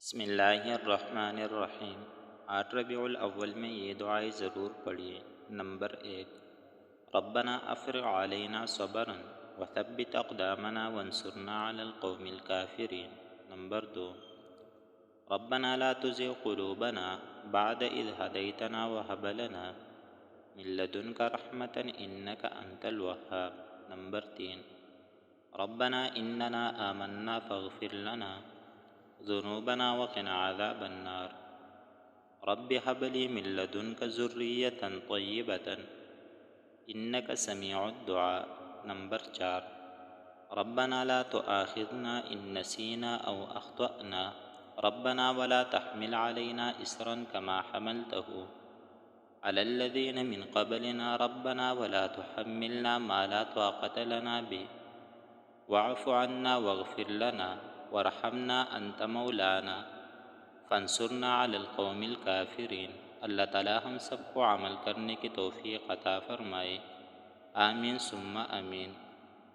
بسم اللہ الرحمن الرحیم۔ 8 ربیع الاول میں یہ دعائیں ضرور پڑھیے۔ نمبر 1، ربنا افرغ علینا صبرا وثبت اقدامنا وانصرنا علی القوم الکافرین۔ نمبر 2، ربنا لا تزغ قلوبنا بعد اذ ہدیتنا وہب لنا من لدنک رحمة انک انت الوہاب۔ نمبر 3، ربنا اننا آمنا فاغفر لنا ذنوبنا وقنا عذاب النار۔ رب هب لي من لدنك ذرية طيبة إنك سميع الدعاء۔ نمبر 4، ربنا لا تؤاخذنا إن نسينا أو أخطأنا ربنا ولا تحمل علينا إصرا كما حملته على الذين من قبلنا ربنا ولا تحملنا ما لا طاقة لنا به واعف عنا واغفر لنا وارحمنا انت مولانا فانصرنا علی القوم الکافرین۔ اللہ تعالی ہم سب کو عمل کرنے کی توفیق عطا فرمائے، آمین ثم آمین۔